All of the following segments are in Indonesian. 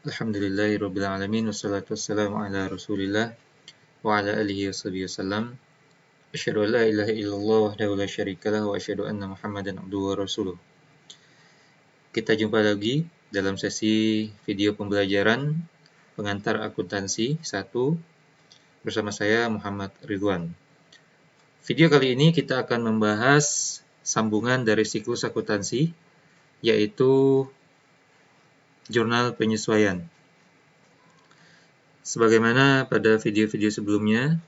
Alhamdulillahirrabbilalamin. Wassalatu wassalamu ala rasulillah wa ala alihi washabihi wasallam. Asyhadu an la ilaha illallah wahdahu la syarikalah wa asyhadu anna Muhammadan abduhu wa rasuluh. Kita jumpa lagi dalam sesi video pembelajaran pengantar akuntansi 1 bersama saya Muhammad Ridwan. Video kali ini kita akan membahas sambungan dari siklus akuntansi, yaitu jurnal penyesuaian. Sebagaimana pada video-video sebelumnya,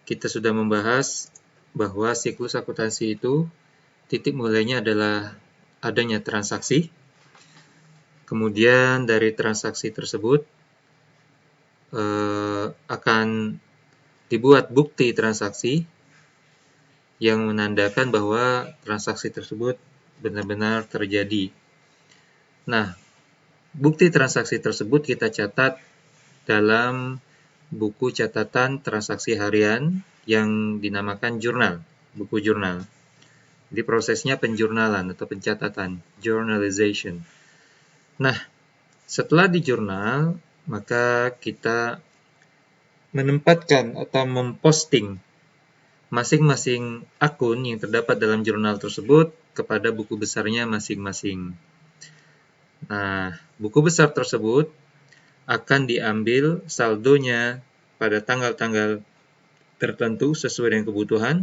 kita sudah membahas bahwa siklus akuntansi itu titik mulainya adalah adanya transaksi. Kemudian dari transaksi tersebut akan dibuat bukti transaksi yang menandakan bahwa transaksi tersebut benar-benar terjadi. Nah, bukti transaksi tersebut kita catat dalam buku catatan transaksi harian yang dinamakan jurnal, buku jurnal. Jadi prosesnya penjurnalan atau pencatatan, journalization. Nah, setelah di jurnal, maka kita menempatkan atau memposting masing-masing akun yang terdapat dalam jurnal tersebut kepada buku besarnya masing-masing. Nah, buku besar tersebut akan diambil saldonya pada tanggal-tanggal tertentu sesuai dengan kebutuhan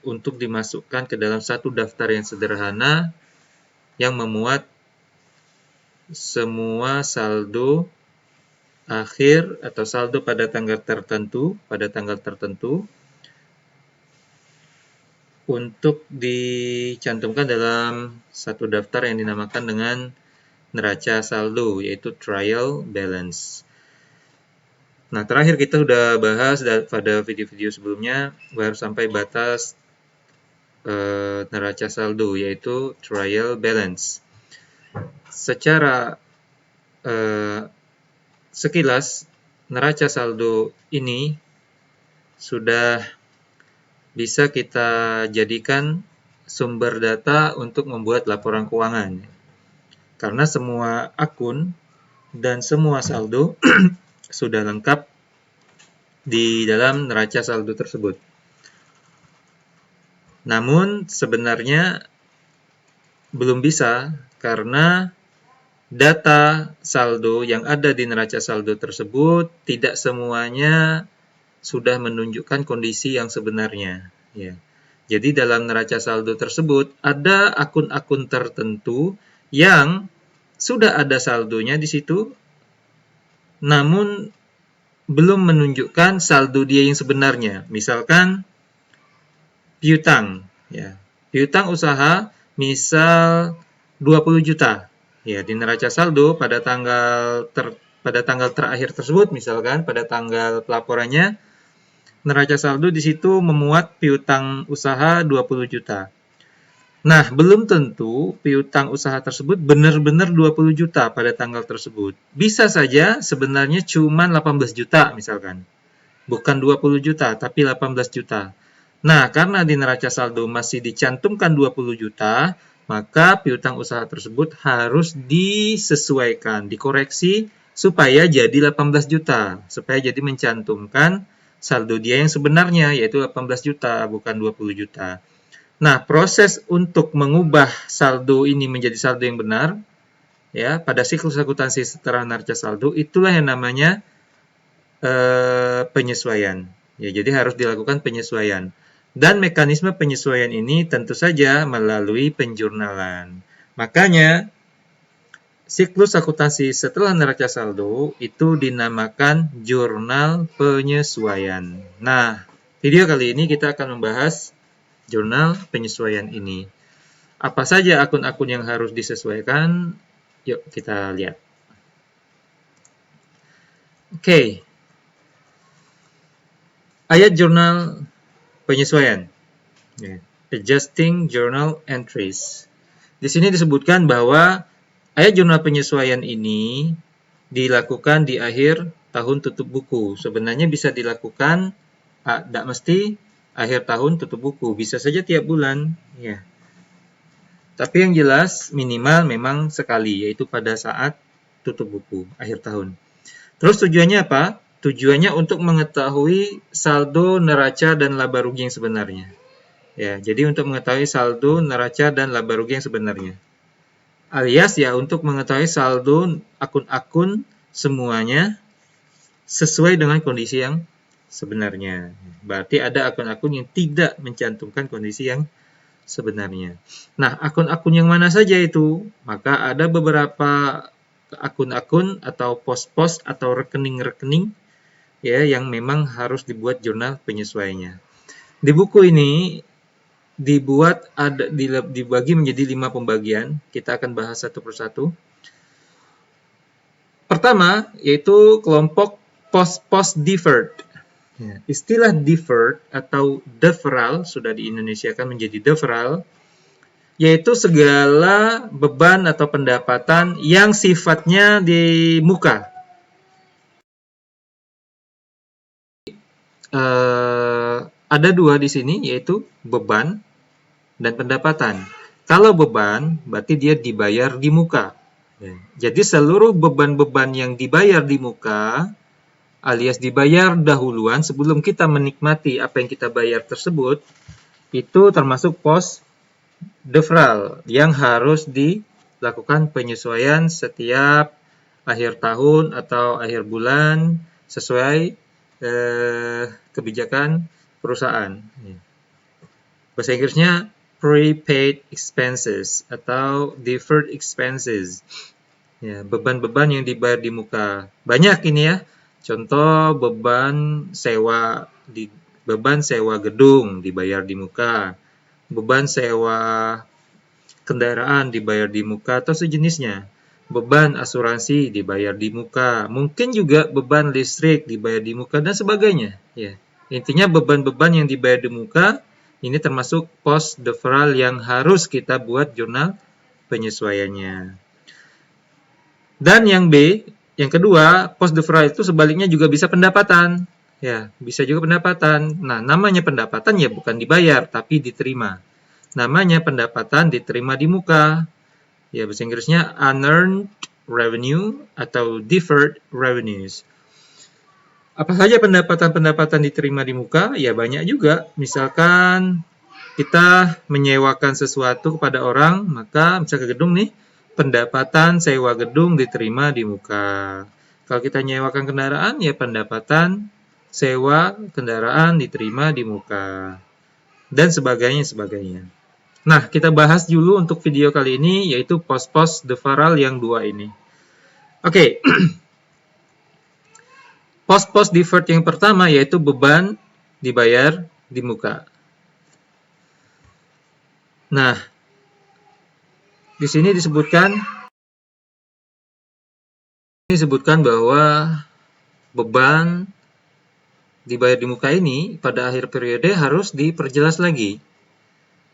untuk dimasukkan ke dalam satu daftar yang sederhana yang memuat semua saldo akhir atau saldo pada tanggal tertentu untuk dicantumkan dalam satu daftar yang dinamakan dengan neraca saldo, yaitu trial balance. Nah, terakhir kita sudah bahas pada video-video sebelumnya baru sampai batas neraca saldo, yaitu trial balance. Secara sekilas, neraca saldo ini sudah bisa kita jadikan sumber data untuk membuat laporan keuangan. Karena semua akun dan semua saldo sudah lengkap di dalam neraca saldo tersebut. Namun sebenarnya belum bisa karena data saldo yang ada di neraca saldo tersebut tidak semuanya sudah menunjukkan kondisi yang sebenarnya. Ya. Jadi dalam neraca saldo tersebut ada akun-akun tertentu yang sudah ada saldonya di situ, namun belum menunjukkan saldo dia yang sebenarnya. Misalkan piutang, ya. Piutang usaha misal 20 juta. Ya, di neraca saldo pada tanggal terakhir tersebut, misalkan pada tanggal pelaporannya, neraca saldo di situ memuat piutang usaha 20 juta. Nah, belum tentu piutang usaha tersebut benar-benar 20 juta pada tanggal tersebut. Bisa saja sebenarnya cuma 18 juta misalkan. Bukan 20 juta, tapi 18 juta. Nah, karena di neraca saldo masih dicantumkan 20 juta, maka piutang usaha tersebut harus disesuaikan, dikoreksi supaya jadi 18 juta. Supaya jadi mencantumkan saldo dia yang sebenarnya, yaitu 18 juta, bukan 20 juta. Nah, proses untuk mengubah saldo ini menjadi saldo yang benar, ya, pada siklus akuntansi setelah neraca saldo, itulah yang namanya penyesuaian. Ya, jadi harus dilakukan penyesuaian. Dan mekanisme penyesuaian ini tentu saja melalui penjurnalan. Makanya, siklus akuntansi setelah neraca saldo itu dinamakan jurnal penyesuaian. Nah, video kali ini kita akan membahas jurnal penyesuaian ini. Apa saja akun-akun yang harus disesuaikan? Yuk kita lihat. Oke. Ayat jurnal penyesuaian. Adjusting journal entries. Di sini disebutkan bahwa ayat jurnal penyesuaian ini dilakukan di akhir tahun tutup buku. Sebenarnya bisa dilakukan, tidak mesti akhir tahun tutup buku, bisa saja tiap bulan, ya. Tapi yang jelas minimal memang sekali, yaitu pada saat tutup buku akhir tahun. Terus tujuannya apa? Tujuannya untuk mengetahui saldo neraca dan laba rugi yang sebenarnya. Ya, jadi untuk mengetahui saldo neraca dan laba rugi yang sebenarnya. Alias ya untuk mengetahui saldo akun-akun semuanya sesuai dengan kondisi yang sebenarnya. Berarti ada akun-akun yang tidak mencantumkan kondisi yang sebenarnya. Nah, akun-akun yang mana saja itu? Maka ada beberapa akun-akun atau pos-pos atau rekening-rekening ya yang memang harus dibuat jurnal penyesuaiannya. Di buku ini dibagi menjadi 5 pembagian. Kita akan bahas satu persatu. Pertama, yaitu kelompok pos-pos deferred. Ya, istilah deferred atau deferral sudah diindonesiakan menjadi deferral, yaitu segala beban atau pendapatan yang sifatnya di muka. Ada dua di sini, yaitu beban dan pendapatan. Kalau beban, berarti dia dibayar di muka. Jadi seluruh beban-beban yang dibayar di muka, alias dibayar dahuluan sebelum kita menikmati apa yang kita bayar tersebut, itu termasuk pos deferral yang harus dilakukan penyesuaian setiap akhir tahun atau akhir bulan sesuai kebijakan perusahaan. Bahasa Inggrisnya prepaid expenses atau deferred expenses. Ya, beban-beban yang dibayar di muka. Banyak ini ya. Contoh beban sewa gedung dibayar di muka. Beban sewa kendaraan dibayar di muka atau sejenisnya. Beban asuransi dibayar di muka. Mungkin juga beban listrik dibayar di muka dan sebagainya. Ya. Intinya beban-beban yang dibayar di muka ini termasuk pos deferral yang harus kita buat jurnal penyesuaiannya. Dan yang B, yang kedua, pos deferral itu sebaliknya juga bisa pendapatan. Ya, bisa juga pendapatan. Nah, namanya pendapatan ya bukan dibayar, tapi diterima. Namanya pendapatan diterima di muka. Ya, bahasa Inggrisnya unearned revenue atau deferred revenues. Apa saja pendapatan-pendapatan diterima di muka? Ya banyak juga. Misalkan kita menyewakan sesuatu kepada orang, maka misalkan ke gedung nih, pendapatan sewa gedung diterima di muka. Kalau kita menyewakan kendaraan, ya pendapatan sewa kendaraan diterima di muka. Dan sebagainya. Nah, kita bahas dulu untuk video kali ini, yaitu pos-pos deferral yang dua ini. Oke. Pos-pos deferred yang pertama yaitu beban dibayar di muka. Nah, di sini disebutkan bahwa beban dibayar di muka ini pada akhir periode harus diperjelas lagi.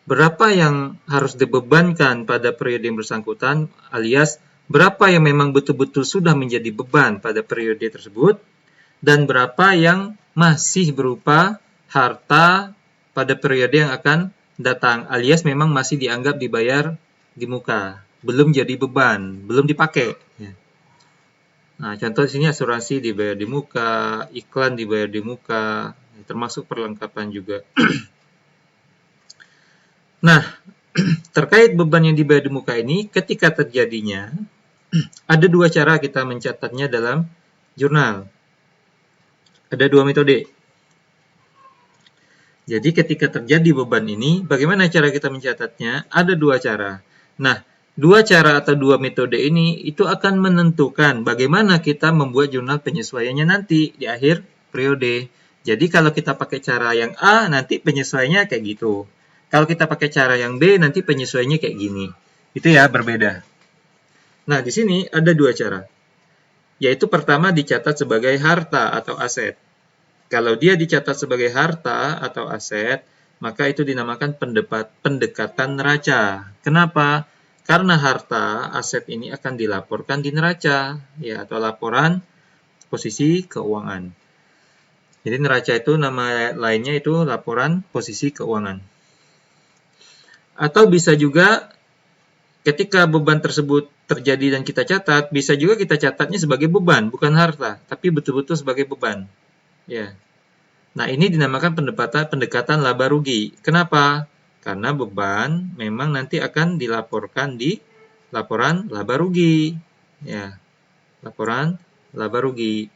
Berapa yang harus dibebankan pada periode yang bersangkutan, alias berapa yang memang betul-betul sudah menjadi beban pada periode tersebut, dan berapa yang masih berupa harta pada periode yang akan datang, alias memang masih dianggap dibayar di muka, belum jadi beban, belum dipakai. Nah, contoh di sini asuransi dibayar di muka, iklan dibayar di muka, termasuk perlengkapan juga. Nah, terkait beban yang dibayar di muka ini, ketika terjadinya, ada dua cara kita mencatatnya dalam jurnal. Ada dua metode. Jadi ketika terjadi beban ini, bagaimana cara kita mencatatnya? Ada dua cara. Nah, dua cara atau dua metode ini itu akan menentukan bagaimana kita membuat jurnal penyesuaiannya nanti di akhir periode. Jadi kalau kita pakai cara yang A, nanti penyesuaiannya kayak gitu. Kalau kita pakai cara yang B, nanti penyesuaiannya kayak gini. Itu ya, berbeda. Nah, di sini ada dua cara. Yaitu pertama dicatat sebagai harta atau aset. Kalau dia dicatat sebagai harta atau aset, maka itu dinamakan pendekatan neraca. Kenapa? Karena harta, aset ini akan dilaporkan di neraca, ya, atau laporan posisi keuangan. Jadi neraca itu nama lainnya itu laporan posisi keuangan. Atau bisa juga ketika beban tersebut terjadi dan kita catat, bisa juga kita catatnya sebagai beban, bukan harta, tapi betul-betul sebagai beban. Ya. Nah, ini dinamakan pendekatan laba rugi. Kenapa? Karena beban memang nanti akan dilaporkan di laporan laba rugi. Ya, laporan laba rugi.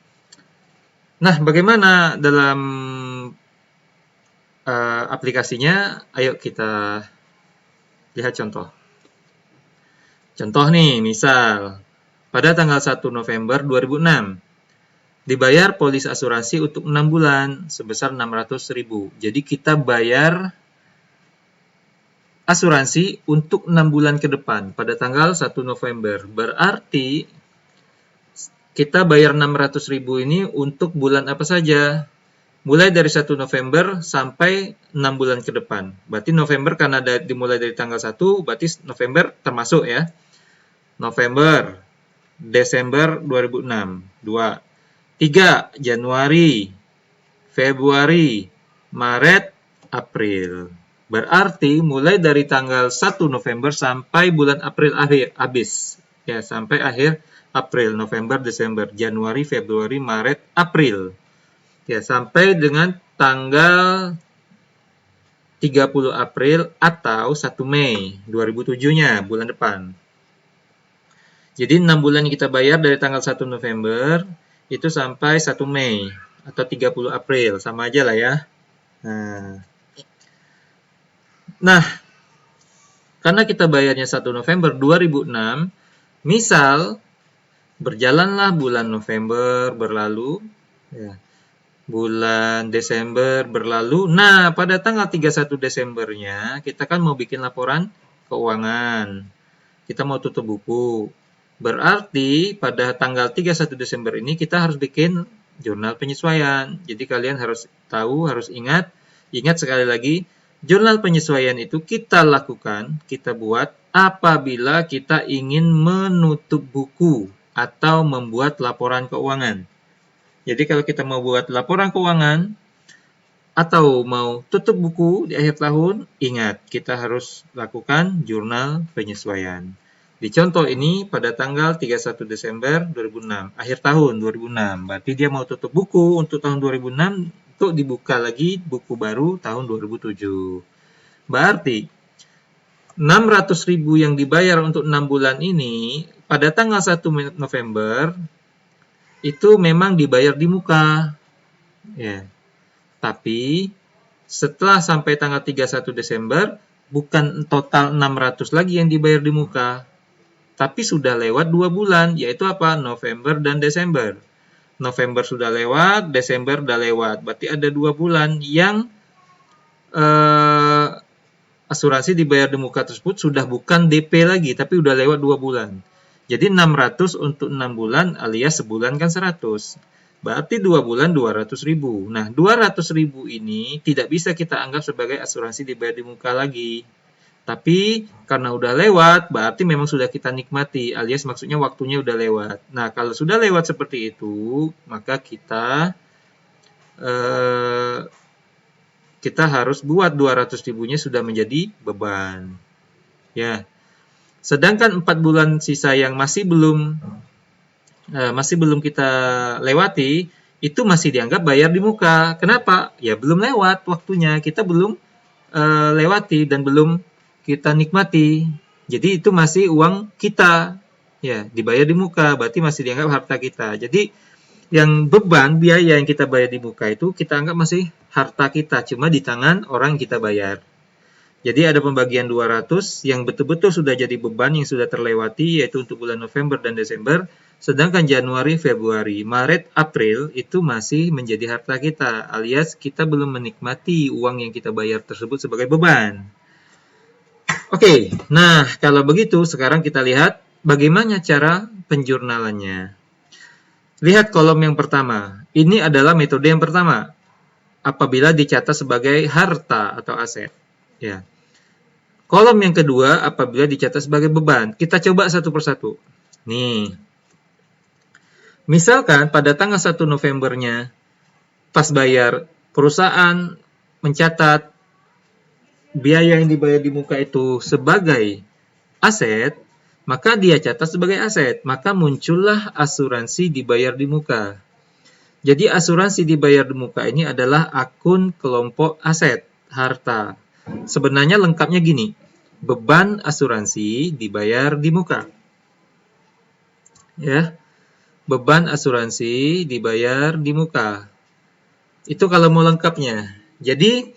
Nah, bagaimana dalam aplikasinya? Ayo kita lihat contoh. Contoh nih, misal pada tanggal 1 November 2006 dibayar polis asuransi untuk 6 bulan sebesar 600.000. Jadi kita bayar asuransi untuk 6 bulan ke depan pada tanggal 1 November. Berarti kita bayar 600.000 ini untuk bulan apa saja? Mulai dari 1 November sampai 6 bulan ke depan. Berarti November karena dimulai dari tanggal 1, berarti November termasuk ya. November, Desember 2006, 2. 3. Januari, Februari, Maret, April. Berarti mulai dari tanggal 1 November sampai bulan April habis. Ya, sampai akhir April, November, Desember, Januari, Februari, Maret, April. Ya, sampai dengan tanggal 30 April atau 1 Mei 2007-nya, bulan depan. Jadi 6 bulan yang kita bayar dari tanggal 1 November itu sampai 1 Mei atau 30 April, sama aja lah ya. Nah, karena kita bayarnya 1 November 2006, misal berjalanlah bulan November berlalu, ya, bulan Desember berlalu. Nah, pada tanggal 31 Desembernya kita kan mau bikin laporan keuangan. Kita mau tutup buku. Berarti pada tanggal 31 Desember ini kita harus bikin jurnal penyesuaian. Jadi kalian harus tahu, harus ingat sekali lagi, jurnal penyesuaian itu kita lakukan, kita buat apabila kita ingin menutup buku atau membuat laporan keuangan. Jadi kalau kita mau buat laporan keuangan atau mau tutup buku di akhir tahun, ingat kita harus lakukan jurnal penyesuaian. Di contoh ini pada tanggal 31 Desember 2006, akhir tahun 2006. Berarti dia mau tutup buku untuk tahun 2006 untuk dibuka lagi buku baru tahun 2007. Berarti 600.000 yang dibayar untuk 6 bulan ini pada tanggal 1 November itu memang dibayar di muka. Ya. Tapi setelah sampai tanggal 31 Desember bukan total 600 lagi yang dibayar di muka. Tapi sudah lewat 2 bulan, yaitu apa? November dan Desember. November sudah lewat, Desember sudah lewat. Berarti ada 2 bulan yang asuransi dibayar di muka tersebut sudah bukan DP lagi, tapi sudah lewat 2 bulan. Jadi 600 untuk 6 bulan alias sebulan kan 100. Berarti 2 bulan 200.000. Nah, 200.000 ini tidak bisa kita anggap sebagai asuransi dibayar di muka lagi. Tapi karena udah lewat, berarti memang sudah kita nikmati, alias maksudnya waktunya udah lewat. Nah, kalau sudah lewat seperti itu, maka kita harus buat 200.000-nya sudah menjadi beban. Ya. Sedangkan 4 bulan sisa yang masih belum kita lewati, itu masih dianggap bayar di muka. Kenapa? Ya belum lewat waktunya, kita belum lewati dan belum kita nikmati. Jadi itu masih uang kita, ya dibayar di muka, berarti masih dianggap harta kita. Jadi yang beban biaya yang kita bayar di muka itu kita anggap masih harta kita, cuma di tangan orang yang kita bayar. Jadi ada pembagian 200 yang betul-betul sudah jadi beban yang sudah terlewati, yaitu untuk bulan November dan Desember. Sedangkan Januari, Februari, Maret, April itu masih menjadi harta kita, alias kita belum menikmati uang yang kita bayar tersebut sebagai beban. Oke, nah kalau begitu sekarang kita lihat bagaimana cara penjurnalannya. Lihat kolom yang pertama. Ini adalah metode yang pertama. Apabila dicatat sebagai harta atau aset. Ya. Kolom yang kedua apabila dicatat sebagai beban. Kita coba satu persatu. Nih. Misalkan pada tanggal 1 Novembernya pas bayar, perusahaan mencatat biaya yang dibayar di muka itu sebagai aset, maka dia catat sebagai aset. Maka muncullah asuransi dibayar di muka. Jadi asuransi dibayar di muka ini adalah akun kelompok aset, harta. Sebenarnya lengkapnya gini, beban asuransi dibayar di muka. Ya, beban asuransi dibayar di muka. Itu kalau mau lengkapnya. Jadi,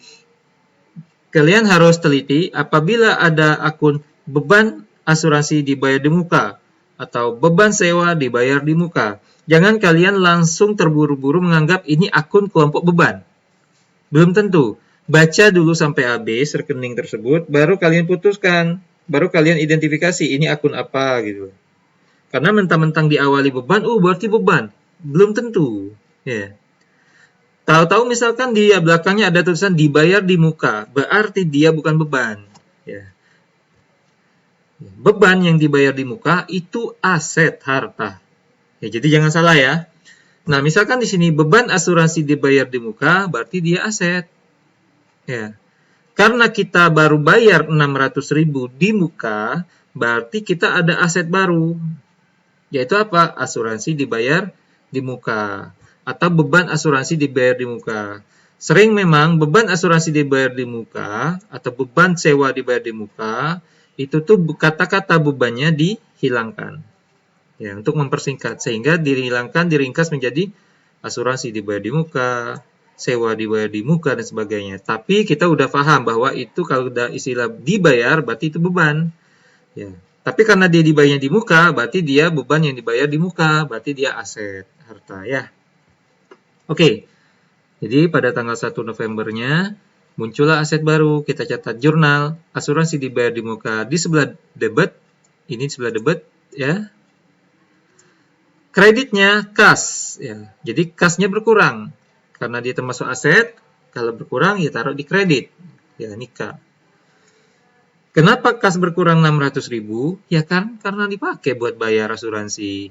kalian harus teliti apabila ada akun beban asuransi dibayar di muka atau beban sewa dibayar di muka. Jangan kalian langsung terburu-buru menganggap ini akun kelompok beban. Belum tentu. Baca dulu sampai habis rekening tersebut, baru kalian putuskan, baru kalian identifikasi ini akun apa gitu. Karena mentang-mentang diawali beban, berarti beban. Belum tentu. Ya. Tahu-tahu misalkan di belakangnya ada tulisan dibayar di muka, berarti dia bukan beban. Ya. Beban yang dibayar di muka itu aset harta. Ya, jadi jangan salah ya. Nah, misalkan di sini beban asuransi dibayar di muka, berarti dia aset. Ya. Karena kita baru bayar 600.000 di muka, berarti kita ada aset baru. Yaitu apa? Asuransi dibayar di muka. Atau beban asuransi dibayar di muka. Sering memang beban asuransi dibayar di muka, atau beban sewa dibayar di muka, itu tuh kata-kata bebannya dihilangkan. Ya, untuk mempersingkat. Sehingga dihilangkan, diringkas menjadi asuransi dibayar di muka, sewa dibayar di muka, dan sebagainya. Tapi kita udah paham bahwa itu kalau udah istilah dibayar, berarti itu beban. Ya. Tapi karena dia dibayarnya di muka, berarti dia beban yang dibayar di muka, berarti dia aset harta ya. Oke, jadi pada tanggal 1 Novembernya muncullah aset baru. Kita catat jurnal, asuransi dibayar di muka di sebelah debit, ini sebelah debit ya. Kreditnya kas, ya. Jadi kasnya berkurang karena dia termasuk aset. Kalau berkurang ya taruh di kredit, ya ini K. Kenapa kas berkurang 600.000? Ya kan karena dipakai buat bayar asuransi.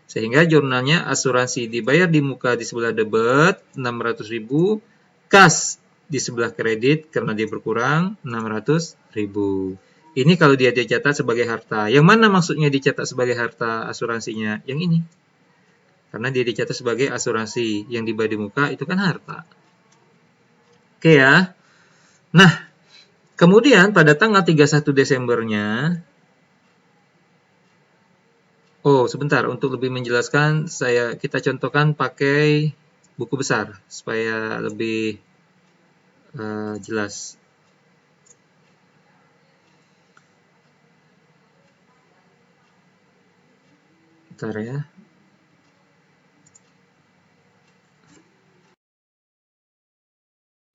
Sehingga jurnalnya asuransi dibayar di muka di sebelah debit 600.000, kas di sebelah kredit karena dia berkurang 600.000. Ini kalau dia dicatat sebagai harta. Yang mana maksudnya dicatat sebagai harta asuransinya? Yang ini. Karena dia dicatat sebagai asuransi yang dibayar di muka itu kan harta. Oke ya. Nah, kemudian pada tanggal 31 Desembernya, sebentar, untuk lebih menjelaskan kita contohkan pakai buku besar supaya lebih jelas. Bentar ya.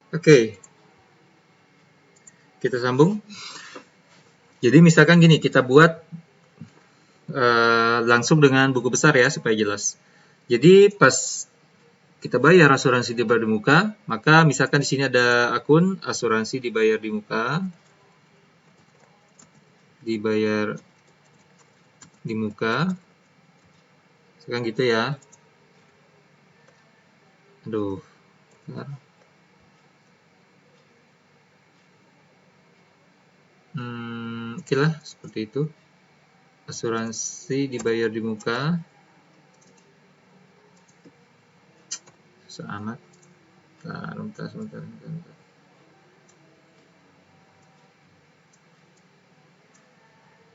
Oke. Kita sambung. Jadi misalkan gini, kita buat langsung dengan buku besar ya supaya jelas. Jadi pas kita bayar asuransi dibayar di muka, maka misalkan di sini ada akun asuransi dibayar di muka, dibayar di muka, sekarang gitu ya. Aduh, bentar. Oke lah, seperti itu. Asuransi dibayar di muka. Susah amat. Sebentar.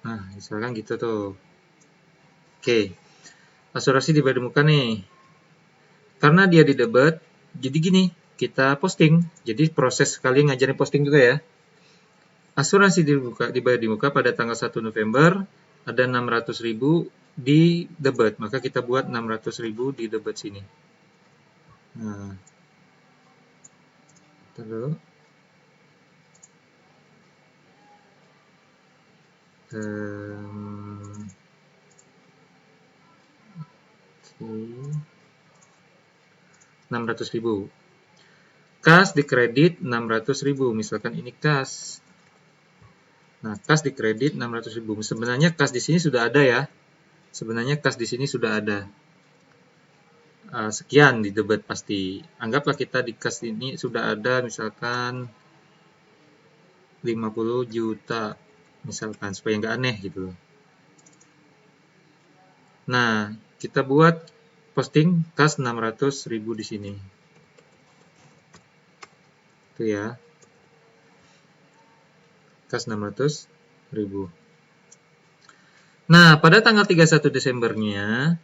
Nah, misalkan gitu tuh. Oke. Asuransi dibayar di muka nih. Karena dia di debit, jadi gini, kita posting. Jadi proses sekali ngajarin posting juga ya. Asuransi dibayar di muka pada tanggal 1 November, ada 600.000 di debit. Maka kita buat 600.000 di debit sini. Nah, terus okay. 600.000. Kas di kredit 600.000. Misalkan ini kas. Nah, kas di kredit 600.000. Sebenarnya kas di sini sudah ada ya. Sebenarnya kas di sini sudah ada. Sekian di debit pasti. Anggaplah kita di kas ini sudah ada misalkan 50 juta. Misalkan supaya nggak aneh gitu loh. Nah, kita buat posting kas 600.000 di sini. Itu ya. Kas 600.000. Nah, pada tanggal 31 Desembernya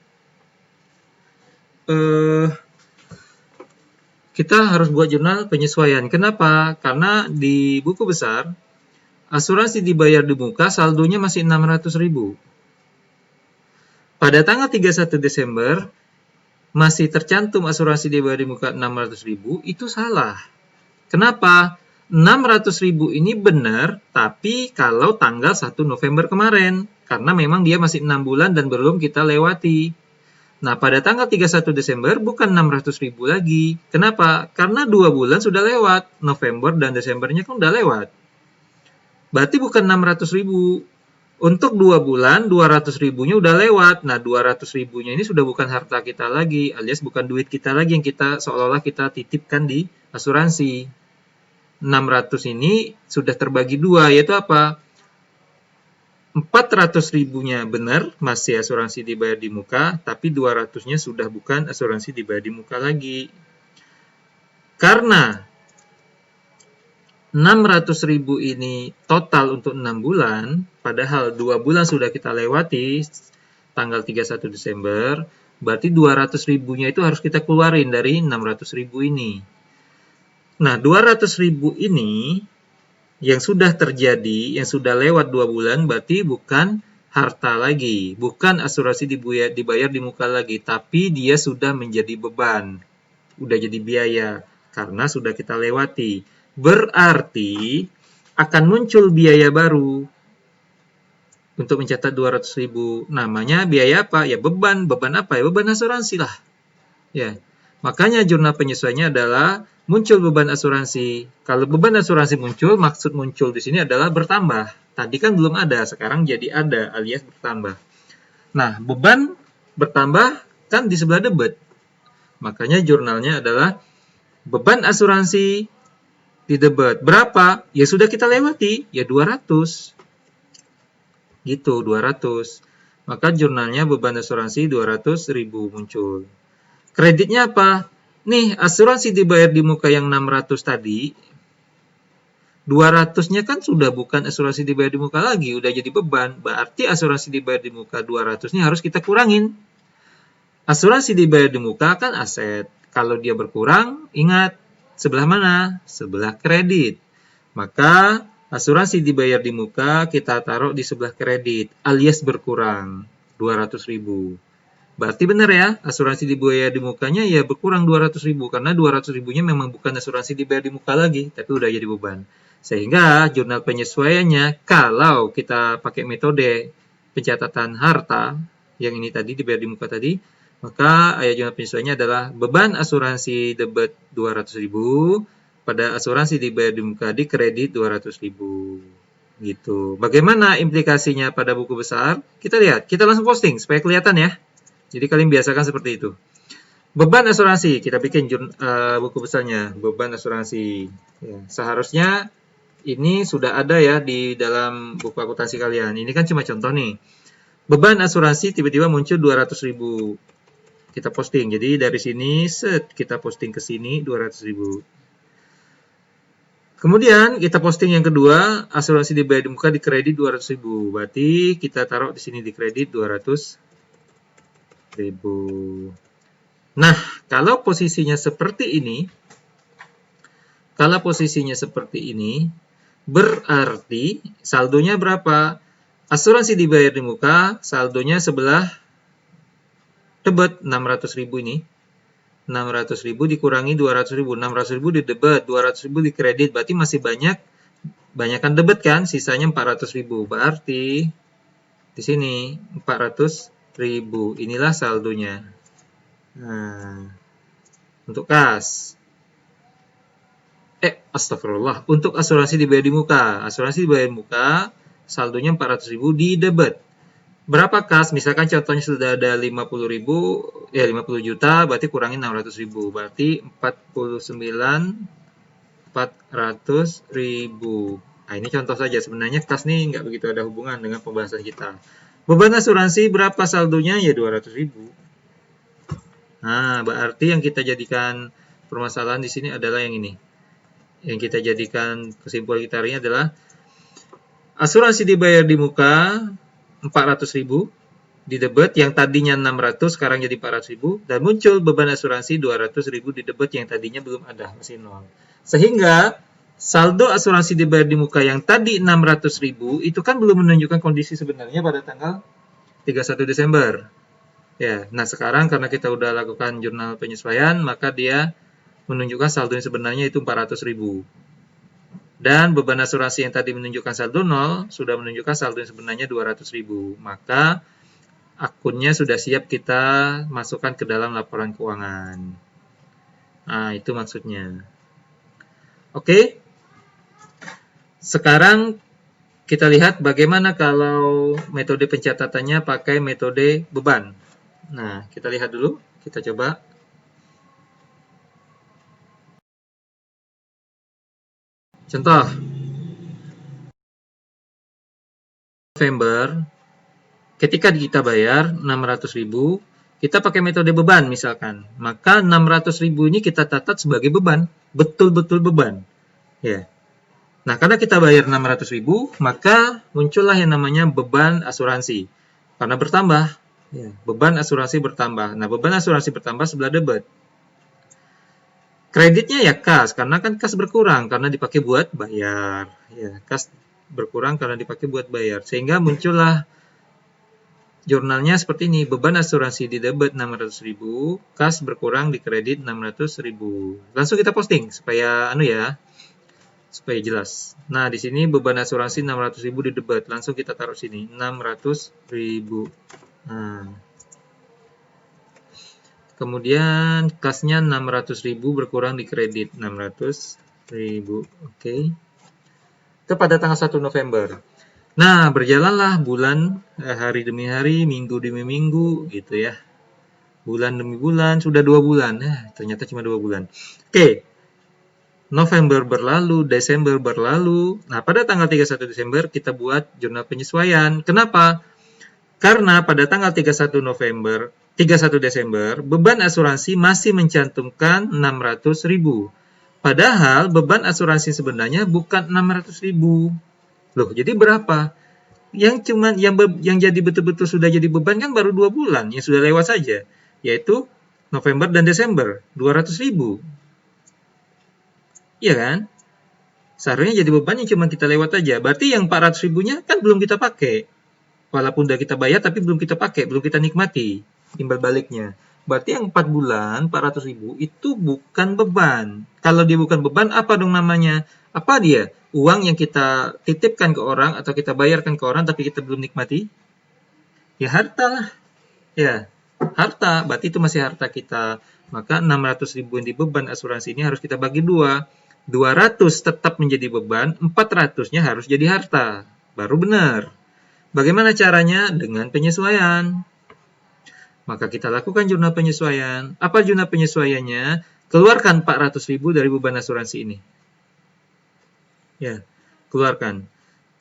kita harus buat jurnal penyesuaian. Kenapa? Karena di buku besar asuransi dibayar di muka saldonya masih 600.000. Pada tanggal 31 Desember masih tercantum asuransi dibayar di muka 600.000, itu salah. Kenapa? 600.000 ini benar, tapi kalau tanggal 1 November kemarin. Karena memang dia masih 6 bulan dan belum kita lewati. Nah, pada tanggal 31 Desember bukan 600.000 lagi. Kenapa? Karena 2 bulan sudah lewat. November dan Desembernya kan udah lewat. Berarti bukan 600.000. Untuk 2 bulan, 200.000-nya udah lewat. Nah, 200.000-nya ini sudah bukan harta kita lagi, alias bukan duit kita lagi yang kita seolah-olah kita titipkan di asuransi. 600 ini sudah terbagi dua, yaitu apa? 400.000-nya benar, masih asuransi dibayar di muka, tapi 200-nya sudah bukan asuransi dibayar di muka lagi. Karena 600.000 ini total untuk 6 bulan, padahal 2 bulan sudah kita lewati, tanggal 31 Desember, berarti 200.000-nya itu harus kita keluarin dari 600.000 ini. Nah, 200.000 ini yang sudah terjadi, yang sudah lewat 2 bulan, berarti bukan harta lagi, bukan asuransi dibayar di muka lagi, tapi dia sudah menjadi beban, udah jadi biaya, karena sudah kita lewati. Berarti akan muncul biaya baru untuk mencatat 200.000. Namanya biaya apa? Ya beban. Beban apa ya? Beban asuransi lah. Ya. Makanya jurnal penyesuaiannya adalah muncul beban asuransi. Kalau beban asuransi muncul, maksud muncul di sini adalah bertambah. Tadi kan belum ada, sekarang jadi ada alias bertambah. Nah, beban bertambah kan di sebelah debit. Makanya jurnalnya adalah beban asuransi di debit. Berapa? Ya sudah kita lewati, ya 200. Gitu, 200. Maka jurnalnya beban asuransi 200.000 muncul. Kreditnya apa? Nih, asuransi dibayar di muka yang 600 tadi, 200-nya kan sudah bukan asuransi dibayar di muka lagi, udah jadi beban. Berarti asuransi dibayar di muka 200-nya harus kita kurangin. Asuransi dibayar di muka kan aset. Kalau dia berkurang, ingat, sebelah mana? Sebelah kredit. Maka asuransi dibayar di muka kita taruh di sebelah kredit, alias berkurang 200.000. Berarti benar ya, asuransi dibayar di mukanya ya berkurang 200.000 karena 200.000-nya memang bukan asuransi dibayar di muka lagi, tapi udah jadi beban. Sehingga jurnal penyesuaiannya kalau kita pakai metode pencatatan harta yang ini tadi dibayar di muka tadi, maka jurnal penyesuaiannya adalah beban asuransi debit 200.000 pada asuransi dibayar di muka di kredit 200.000. Gitu. Bagaimana implikasinya pada buku besar? Kita lihat, kita langsung posting supaya kelihatan ya. Jadi kalian biasakan seperti itu. Beban asuransi, kita bikin buku besarnya, beban asuransi. Ya, seharusnya ini sudah ada ya di dalam buku akuntansi kalian. Ini kan cuma contoh nih. Beban asuransi tiba-tiba muncul 200.000. Kita posting. Jadi dari sini set kita posting ke sini 200.000. Kemudian kita posting yang kedua, asuransi dibayar di muka di kredit 200.000. Berarti kita taruh di sini di kredit 200.000. Nah, kalau posisinya seperti ini, berarti saldonya berapa? Asuransi dibayar di muka, saldonya sebelah debit 600.000 ini. 600.000 dikurangi 200.000, 600.000 di debit, 200.000 di kredit, berarti masih banyakkan debit kan, sisanya 400.000. Berarti di sini 400.000, inilah saldonya. Nah, untuk kas. Astagfirullah, untuk asuransi dibayar di muka. Asuransi dibayar di muka, saldonya 400.000 di debit. Berapa kas? Misalkan contohnya sudah ada 50.000, ya 50 juta, berarti kurangin 600.000. Berarti 49.400.000. Nah, ini contoh saja. Sebenarnya kas nih nggak begitu ada hubungan dengan pembahasan kita. Beban asuransi berapa saldonya? Ya 200.000. Nah, berarti yang kita jadikan permasalahan di sini adalah yang ini. Yang kita jadikan kesimpulan kita hari ini adalah asuransi dibayar di muka 400.000 di debit yang tadinya 600 sekarang jadi 400.000 dan muncul beban asuransi 200.000 di debit yang tadinya belum ada, masih nol. Sehingga saldo asuransi dibayar di muka yang tadi 600.000 itu kan belum menunjukkan kondisi sebenarnya pada tanggal 31 Desember. Ya, nah sekarang karena kita udah lakukan jurnal penyesuaian, maka dia menunjukkan saldo yang sebenarnya itu 400.000. Dan beban asuransi yang tadi menunjukkan saldo 0 sudah menunjukkan saldo yang sebenarnya 200.000. Maka akunnya sudah siap kita masukkan ke dalam laporan keuangan. Nah, itu maksudnya. Oke. Sekarang kita lihat bagaimana kalau metode pencatatannya pakai metode beban. Nah, kita lihat dulu. Kita coba. Contoh. November. Ketika kita bayar 600.000, kita pakai metode beban misalkan. Maka 600.000 ini kita catat sebagai beban. Betul-betul beban. Ya. Nah, karena kita bayar 600.000, maka muncullah yang namanya beban asuransi. Karena bertambah. Ya, beban asuransi bertambah. Nah, beban asuransi bertambah sebelah debit. Kreditnya ya kas, karena kan kas berkurang karena dipakai buat bayar. Ya, kas berkurang karena dipakai buat bayar. Sehingga muncullah jurnalnya seperti ini, beban asuransi di debit 600.000, kas berkurang di kredit 600.000. Langsung kita posting supaya supaya jelas. Nah, di sini beban asuransi 600.000 di debit, langsung kita taruh sini 600.000. Nah. Kemudian kasnya 600.000 berkurang di kredit 600.000. Oke. Itu pada tanggal 1 November. Nah, berjalanlah bulan, hari demi hari, minggu demi minggu, gitu ya. Bulan demi bulan, sudah 2 bulan. Ternyata cuma 2 bulan. Oke. November berlalu, Desember berlalu. Nah, pada tanggal 31 Desember kita buat jurnal penyesuaian. Kenapa? Karena pada tanggal 31 Desember, beban asuransi masih mencantumkan 600.000. Padahal beban asuransi sebenarnya bukan 600.000. Loh, jadi berapa? Yang jadi betul-betul sudah jadi beban kan baru 2 bulan yang sudah lewat saja, yaitu November dan Desember, 200.000. Iya kan? Seharusnya jadi beban yang cuma kita lewat aja. Berarti yang 400.000-nya kan belum kita pakai. Walaupun udah kita bayar tapi belum kita pakai, belum kita nikmati timbal baliknya. Berarti yang 4 bulan 400.000 itu bukan beban. Kalau dia bukan beban, apa dong namanya? Apa dia? Uang yang kita titipkan ke orang atau kita bayarkan ke orang tapi kita belum nikmati? Ya harta lah. Ya, harta. Berarti itu masih harta kita. Maka 600.000 yang di beban asuransi ini harus kita bagi 2. 200 tetap menjadi beban, 400-nya harus jadi harta. Baru benar. Bagaimana caranya? Dengan penyesuaian. Maka kita lakukan jurnal penyesuaian. Apa jurnal penyesuaiannya? Keluarkan 400.000 dari beban asuransi ini. Ya, keluarkan.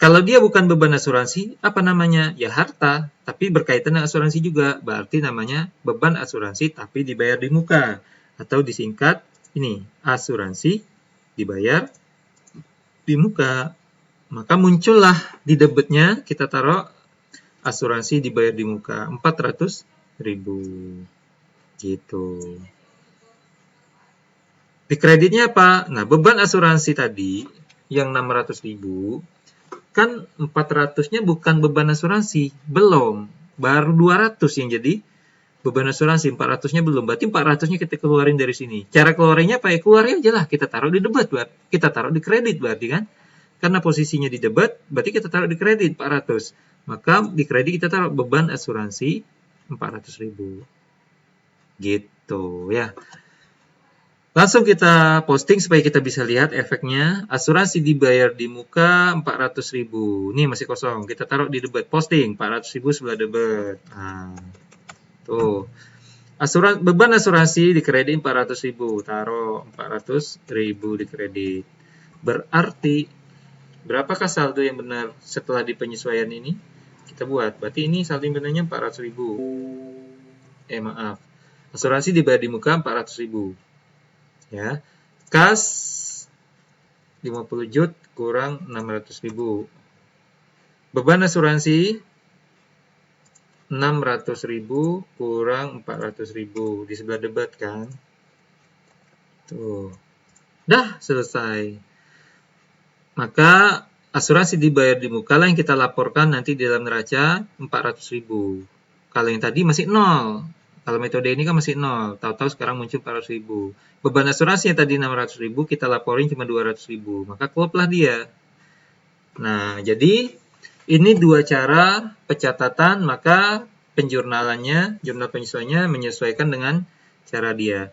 Kalau dia bukan beban asuransi, apa namanya? Ya harta, tapi berkaitan dengan asuransi juga. Berarti namanya beban asuransi tapi dibayar di muka. Atau disingkat ini, asuransi dibayar di muka. Maka muncullah di debitnya kita taruh asuransi dibayar di muka 400.000. Gitu. Di kreditnya apa? Nah, beban asuransi tadi yang 600.000 kan 400-nya bukan beban asuransi, belum. Baru 200 yang jadi beban asuransi, 400-nya belum. Berarti 400-nya kita keluarin dari sini. Cara keluarinnya apa ya? Keluarin aja lah, kita taruh di debit, kita taruh di kredit berarti kan? Karena posisinya di debit, berarti kita taruh di kredit 400. Maka di kredit kita taruh beban asuransi 400.000. Gitu ya. Langsung kita posting supaya kita bisa lihat efeknya. Asuransi dibayar di muka 400.000. Ini masih kosong. Kita taruh di debit. Posting 400.000 sebelah debit. Nah, tuh. Beban asuransi di kredit 400.000. Taruh 400.000 di kredit. Berarti berapakah saldo yang benar setelah di penyesuaian ini? Kita buat. Berarti ini saldo inventory-nya 400.000. Maaf. Asuransi dibayar di muka 400.000. Ya. Kas 50 jut kurang 600.000. Beban asuransi 600.000 kurang 400.000. Di sebelah debat kan. Tuh. Dah selesai. Maka asuransi dibayar di muka lah yang kita laporkan nanti di dalam neraca 400.000. Kalau yang tadi masih 0. Kalau metode ini kan masih 0. Tahu-tahu sekarang muncul 400.000. Beban asuransi yang tadi 600.000 kita laporin cuma 200.000. Maka klop lah dia. Nah, jadi ini dua cara pencatatan, maka penjurnalannya, jurnal penyesuaiannya menyesuaikan dengan cara dia.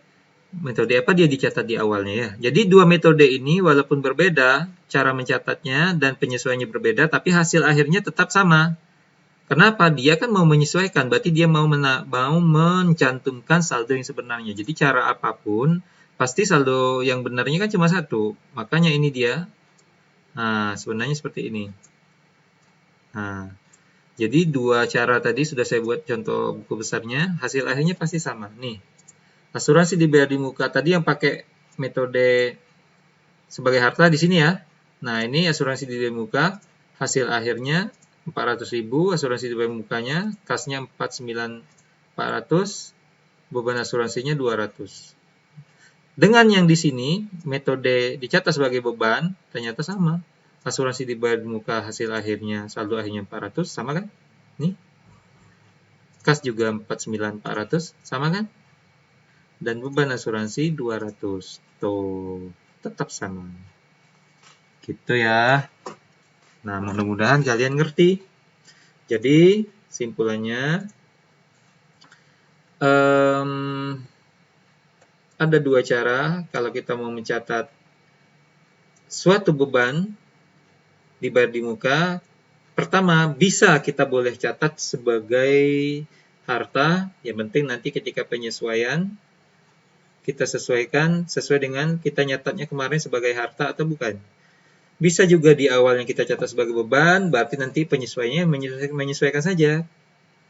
Metode apa dia dicatat di awalnya ya. Jadi dua metode ini walaupun berbeda, cara mencatatnya dan penyesuaiannya berbeda, tapi hasil akhirnya tetap sama. Kenapa? Dia kan mau menyesuaikan, berarti dia mau mencantumkan saldo yang sebenarnya. Jadi cara apapun, pasti saldo yang benarnya kan cuma satu. Makanya ini dia. Nah, sebenarnya seperti ini. Nah, jadi dua cara tadi sudah saya buat contoh buku besarnya, hasil akhirnya pasti sama. Nih. Asuransi dibayar di muka tadi yang pakai metode sebagai harta di sini ya. Nah, ini asuransi dibayar di muka, hasil akhirnya 400.000, asuransi dibayar di mukanya, kasnya 49.400, beban asuransinya 200. Dengan yang di sini, metode dicatat sebagai beban, ternyata sama. Asuransi dibayar di muka, hasil akhirnya, saldo akhirnya 400, sama kan? Nih. Kas juga 49.400, sama kan? Dan beban asuransi 200. Tuh, tetap sama. Gitu ya. Nah, mudah-mudahan kalian ngerti. Jadi, simpulannya ada dua cara kalau kita mau mencatat suatu beban dibayar di muka. Pertama, bisa kita boleh catat sebagai harta. Yang penting nanti ketika penyesuaian kita sesuaikan sesuai dengan kita nyatatnya kemarin sebagai harta atau bukan. Bisa juga di awal yang kita catat sebagai beban, berarti nanti penyesuaiannya menyesuaikan saja.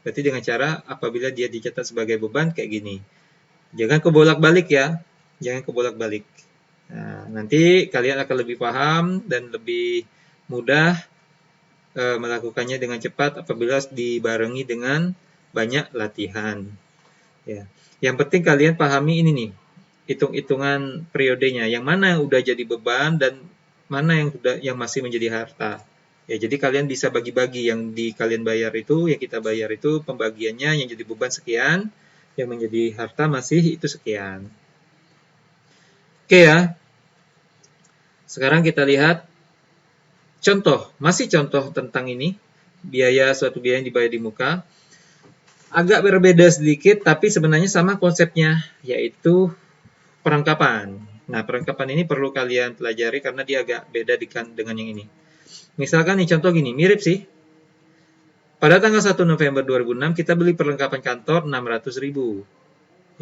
Berarti dengan cara apabila dia dicatat sebagai beban kayak gini. Jangan kebolak-balik ya. Jangan kebolak-balik. Nah, nanti kalian akan lebih paham dan lebih mudah melakukannya dengan cepat apabila dibarengi dengan banyak latihan. Ya. Yang penting kalian pahami ini nih. Hitung-hitungan periodenya, yang mana yang udah jadi beban dan mana yang masih menjadi harta. Ya, jadi kalian bisa bagi-bagi yang kalian bayar itu, yang kita bayar itu pembagiannya yang jadi beban sekian, yang menjadi harta masih itu sekian. Oke ya. Sekarang kita lihat contoh, masih contoh tentang ini, suatu biaya yang dibayar di muka. Agak berbeda sedikit, tapi sebenarnya sama konsepnya, yaitu perlengkapan. Nah, perlengkapan ini perlu kalian pelajari karena dia agak beda dengan yang ini. Misalkan nih contoh gini, mirip sih. Pada tanggal 1 November 2006 kita beli perlengkapan kantor 600.000.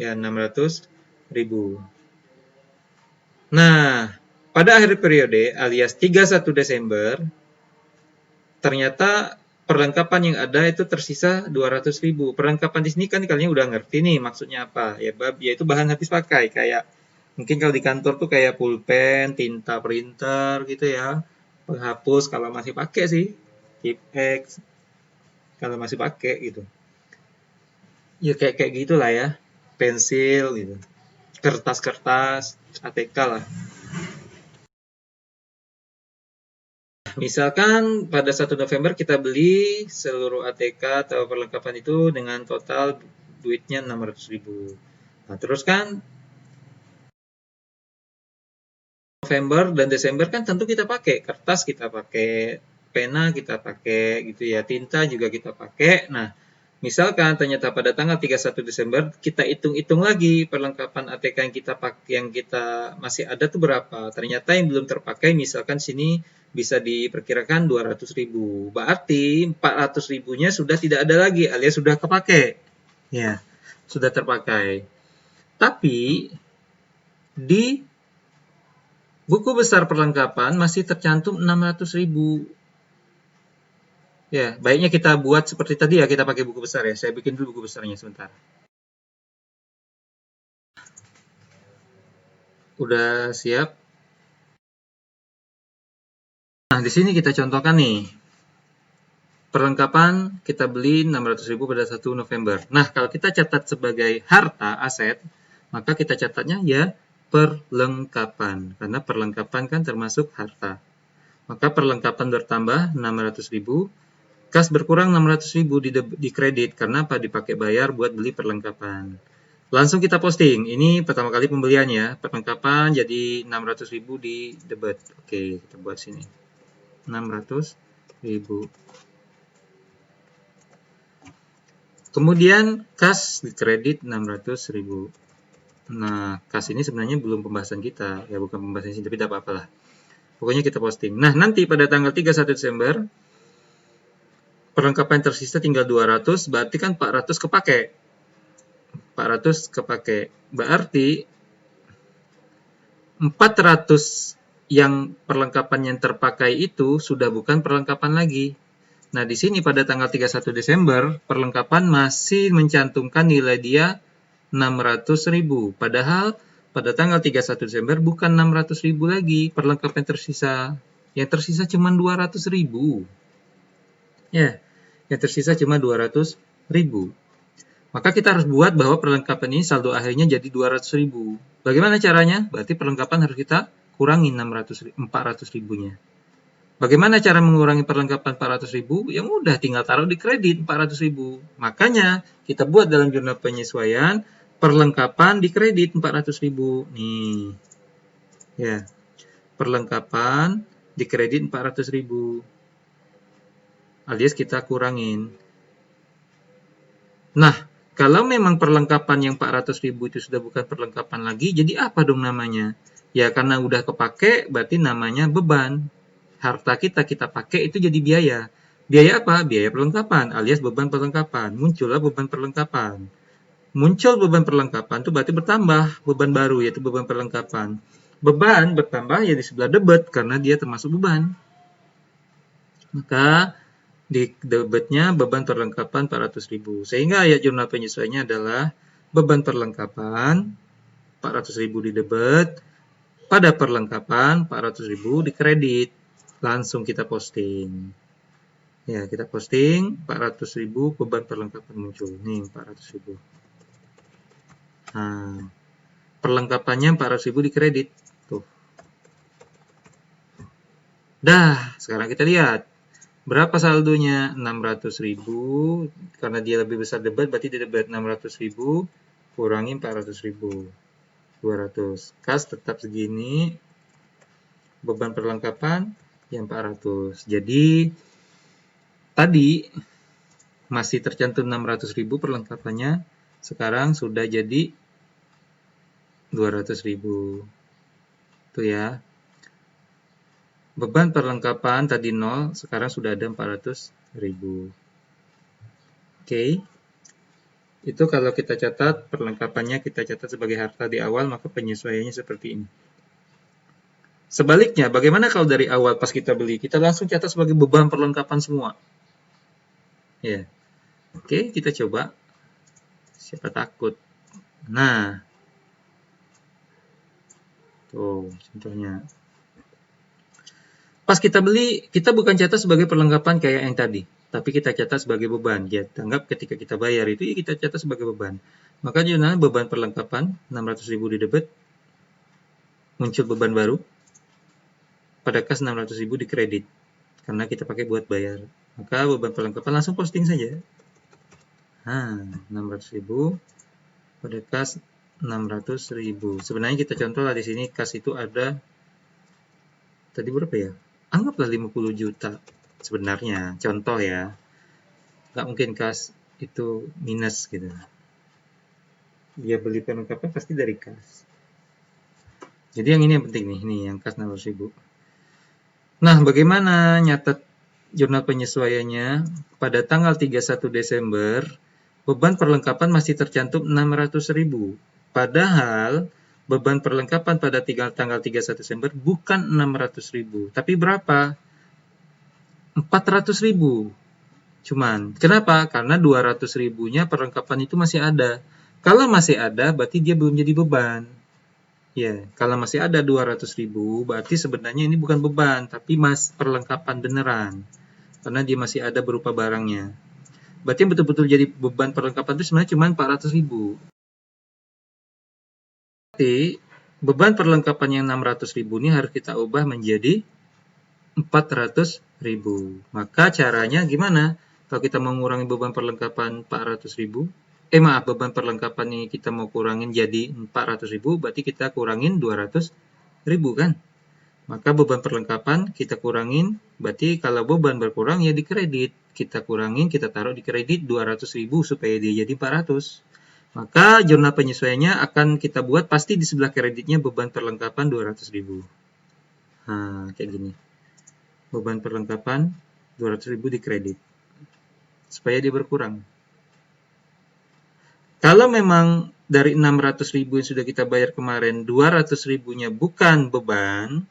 Ya, 600.000. Nah, pada akhir periode alias 31 Desember ternyata perlengkapan yang ada itu tersisa 200.000. Perlengkapan di sini kan kalian udah ngerti nih maksudnya apa. Ya, yaitu bahan habis pakai kayak mungkin kalau di kantor tuh kayak pulpen, tinta printer gitu ya. Penghapus kalau masih pakai sih. Tip X kalau masih pakai gitu. Ya kayak gitulah ya. Pensil gitu. Kertas-kertas, ATK lah. Misalkan pada 1 November kita beli seluruh ATK atau perlengkapan itu dengan total duitnya 600.000. Nah, terus kan November dan Desember kan tentu kita pakai kertas, kita pakai pena, kita pakai gitu ya, tinta juga kita pakai. Nah, misalkan ternyata pada tanggal 31 Desember kita hitung-hitung lagi perlengkapan ATK yang kita masih ada tuh berapa. Ternyata yang belum terpakai misalkan sini bisa diperkirakan 200.000. Berarti 400.000-nya sudah tidak ada lagi alias sudah kepakai. Ya, sudah terpakai. Tapi di buku besar perlengkapan masih tercantum 600.000. Ya, baiknya kita buat seperti tadi ya, kita pakai buku besar ya. Saya bikin dulu buku besarnya sebentar. Udah siap? Nah, di sini kita contohkan nih. Perlengkapan kita beli 600.000 pada 1 November. Nah, kalau kita catat sebagai harta aset, maka kita catatnya ya perlengkapan. Karena perlengkapan kan termasuk harta. Maka perlengkapan bertambah 600.000, kas berkurang 600.000 di kredit karena apa? Dipakai bayar buat beli perlengkapan. Langsung kita posting. Ini pertama kali pembelian ya. Perlengkapan jadi 600.000 di debit. Oke, kita buat sini. 600.000. Kemudian kas di kredit 600.000. Nah, kas ini sebenarnya belum pembahasan kita. Ya, bukan pembahasan sini, tapi tidak apa-apa lah. Pokoknya kita posting. Nah, nanti pada tanggal 31 Desember, perlengkapan tersisa tinggal 200, berarti kan 400 kepake. 400 kepake. Berarti 400 yang perlengkapan yang terpakai itu sudah bukan perlengkapan lagi. Nah, di sini pada tanggal 31 Desember, perlengkapan masih mencantumkan nilai dia 600.000. Padahal pada tanggal 31 Desember bukan 600.000 lagi perlengkapan tersisa. Yang tersisa cuma 200.000. Ya, yang tersisa cuma 200.000. Maka kita harus buat bahwa perlengkapan ini saldo akhirnya jadi 200.000. Bagaimana caranya? Berarti perlengkapan harus kita kurangi 400.000-nya. Bagaimana cara mengurangi perlengkapan 400.000? Yang mudah, tinggal taruh di kredit 400.000. Makanya kita buat dalam jurnal penyesuaian perlengkapan di kredit 400.000. Nih. Ya. Perlengkapan di kredit 400.000. Alias kita kurangin. Nah, kalau memang perlengkapan yang 400.000 itu sudah bukan perlengkapan lagi, jadi apa dong namanya? Ya karena udah kepake, berarti namanya beban. Harta kita pakai itu jadi biaya. Biaya apa? Biaya perlengkapan alias beban perlengkapan. Muncullah beban perlengkapan. Muncul beban perlengkapan itu berarti bertambah beban baru, yaitu beban perlengkapan. Beban bertambah ya di sebelah debit karena dia termasuk beban. Maka di debitnya beban perlengkapan 400.000. Sehingga ayat jurnal penyesuaiannya adalah beban perlengkapan 400.000 di debit, pada perlengkapan 400.000 di kredit. Langsung kita posting. Ya, kita posting 400.000 beban perlengkapan muncul. Nih 400.000. Nah, perlengkapannya 400.000 di kredit. Tuh. Dah, sekarang kita lihat. Berapa saldonya? 600.000. Karena dia lebih besar debit, berarti di debit 600.000 kurangi 400.000. 200. Kas tetap segini. Beban perlengkapan yang 400. Jadi tadi masih tercantum 600.000 perlengkapannya, sekarang sudah jadi 200.000. Tuh ya. Beban perlengkapan tadi 0, sekarang sudah ada 400.000. Oke. Itu kalau kita catat perlengkapannya kita catat sebagai harta di awal, maka penyesuaiannya seperti ini. Sebaliknya, bagaimana kalau dari awal pas kita beli, kita langsung catat sebagai beban perlengkapan semua? Ya. Oke, kita coba. Siapa takut? Nah. Tuh, contohnya. Pas kita beli, kita bukan catat sebagai perlengkapan kayak yang tadi, tapi kita catat sebagai beban. Ya, anggap ketika kita bayar itu, kita catat sebagai beban. Maka jurnalnya beban perlengkapan, 600.000 di debit, muncul beban baru, pada kas 600.000 di kredit, karena kita pakai buat bayar. Maka beban perlengkapan langsung posting saja. Nah, 600.000 pada kas 600.000. Sebenarnya kita contoh lah di sini kas itu ada tadi berapa ya? Anggaplah 50 juta. Sebenarnya contoh ya. Nggak mungkin kas itu minus gitu. Dia beli perlengkapan pasti dari kas. Jadi yang ini yang penting nih, yang kas 600.000. Nah, bagaimana nyatet jurnal penyesuaiannya? Pada tanggal 31 Desember, beban perlengkapan masih tercantum 600.000. Padahal beban perlengkapan pada tanggal 31 Desember bukan 600.000, tapi berapa? 400.000. Cuman, kenapa? Karena 200 ribunya perlengkapan itu masih ada. Kalau masih ada, berarti dia belum jadi beban. Ya, kalau masih ada 200 ribu, berarti sebenarnya ini bukan beban, tapi perlengkapan beneran. Karena dia masih ada berupa barangnya. Berarti yang betul-betul jadi beban perlengkapan itu sebenarnya cuma 400 ribu. Berarti beban perlengkapan yang 600 ribu ini harus kita ubah menjadi 400 ribu. Maka caranya gimana? Kalau kita mau mengurangi beban perlengkapan 400 ribu, beban perlengkapan ini kita mau kurangin jadi 400 ribu, berarti kita kurangin 200 ribu kan? Maka beban perlengkapan kita kurangin, berarti kalau beban berkurang ya dikredit. Kita kurangin, kita taruh di kredit 200 ribu supaya dia jadi 400. Maka jurnal penyesuaiannya akan kita buat pasti di sebelah kreditnya beban perlengkapan 200 ribu. Nah, kayak gini. Beban perlengkapan 200 ribu di kredit. Supaya dia berkurang. Kalau memang dari 600 ribu yang sudah kita bayar kemarin, 200 ribunya bukan beban,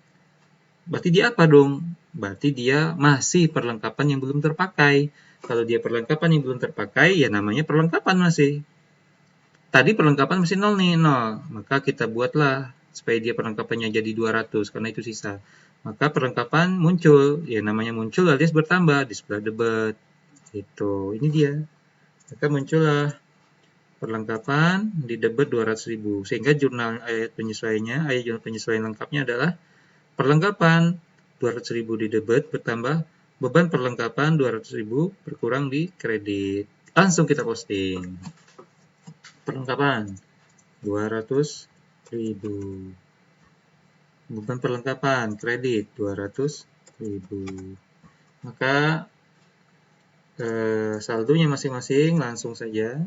berarti dia apa dong? Berarti dia masih perlengkapan yang belum terpakai. Kalau dia perlengkapan yang belum terpakai, ya namanya perlengkapan masih. Tadi perlengkapan masih 0 nih, 0. Maka kita buatlah supaya dia perlengkapannya jadi 200, karena itu sisa. Maka perlengkapan muncul, ya namanya muncul alias bertambah di sebelah debit. Itu, ini dia. Maka muncullah perlengkapan di debit 200 ribu. Sehingga jurnal ayat jurnal penyesuaian lengkapnya adalah perlengkapan 200 ribu di debit bertambah beban perlengkapan 200 ribu berkurang di kredit. Langsung kita posting. Perlengkapan 200 ribu. Beban perlengkapan kredit 200 ribu. Maka saldonya masing-masing langsung saja.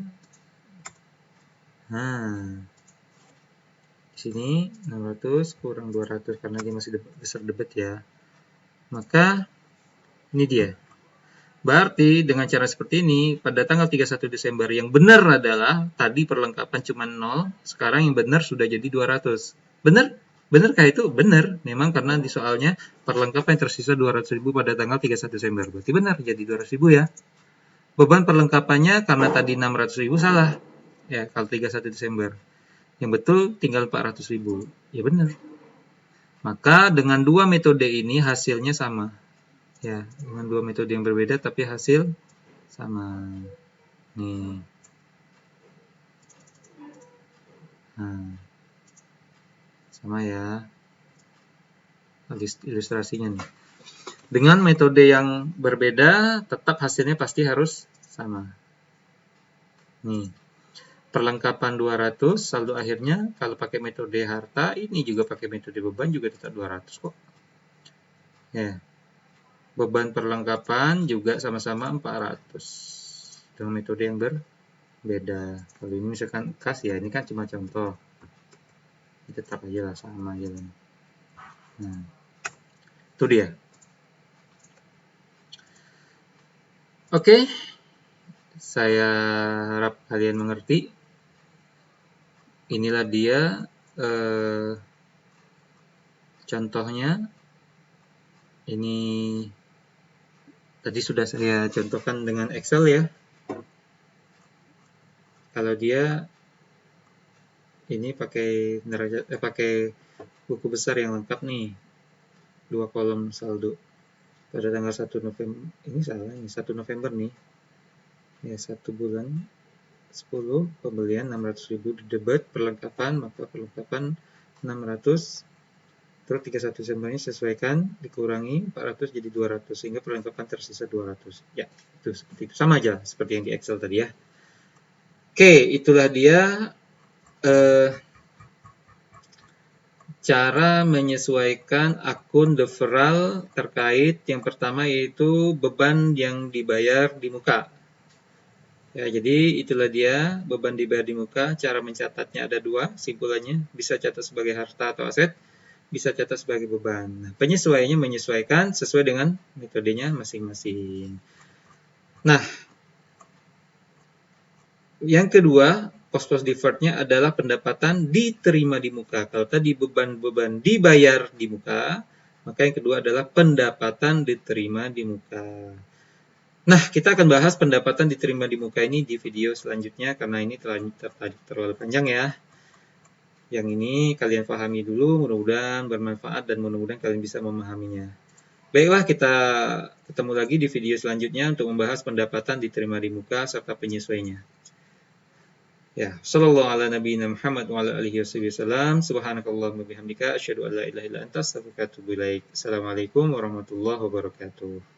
Nah, di sini 600 kurang 200 karena dia masih besar debit ya. Maka ini dia. Berarti dengan cara seperti ini pada tanggal 31 Desember yang benar adalah tadi perlengkapan cuma 0, sekarang yang benar sudah jadi 200. Benar? Benarkah itu? Benar. Memang karena di soalnya perlengkapan yang tersisa 200 ribu pada tanggal 31 Desember. Berarti benar jadi 200 ribu ya. Beban perlengkapannya karena tadi 600 ribu salah. Ya, kalau 31 Desember. Yang betul tinggal 400 ribu. Ya benar. Maka dengan dua metode ini hasilnya sama. Ya, dengan dua metode yang berbeda tapi hasil sama. Nih. Nah. Sama ya. Ilustrasinya nih. Dengan metode yang berbeda, tetap hasilnya pasti harus sama. Nih. Perlengkapan 200, saldo akhirnya kalau pakai metode harta, ini juga pakai metode beban juga tetap 200 kok. Ya. Beban perlengkapan juga sama-sama 400. Dengan metode yang berbeda. Kalau ini misalkan kas ya, ini kan cuma contoh. Tetap aja lah, sama aja lah. Nah, itu dia. Oke. Saya harap kalian mengerti. Inilah dia contohnya. Ini tadi sudah saya contohkan dengan Excel ya. Kalau dia ini pakai pakai buku besar yang lengkap nih. 2 kolom saldo. Pada tanggal 1 November, ini salah, ini 1 November nih. Ya, 1 bulan 10 pembelian 600 ribu di debit perlengkapan, maka perlengkapan 600 terus 31 Desembernya sesuaikan dikurangi 400 jadi 200 sehingga perlengkapan tersisa 200 ya, itu seperti itu, sama aja seperti yang di Excel tadi ya. Oke, itulah dia cara menyesuaikan akun deferral terkait yang pertama yaitu beban yang dibayar di muka. Ya, jadi itulah dia beban dibayar di muka. Cara mencatatnya ada dua, simpulannya bisa catat sebagai harta atau aset, bisa catat sebagai beban. Nah, penyesuaiannya menyesuaikan sesuai dengan metodenya masing-masing. Nah, yang kedua, pos-pos deferred-nya adalah pendapatan diterima di muka. Kalau tadi beban-beban dibayar di muka, maka yang kedua adalah pendapatan diterima di muka. Nah, kita akan bahas pendapatan diterima di muka ini di video selanjutnya karena ini terlalu panjang ya. Yang ini kalian pahami dulu, mudah-mudahan bermanfaat dan mudah-mudahan kalian bisa memahaminya. Baiklah, kita ketemu lagi di video selanjutnya untuk membahas pendapatan diterima di muka serta penyesuaiannya. Ya, sallallahu ala nabiyina Muhammad wa ala alihi wasallam. Subhanakallahumma bihamdika asyhadu an la ilaha illa anta astaghfiruka wa atubu ilaik. Assalamualaikum warahmatullahi wabarakatuh.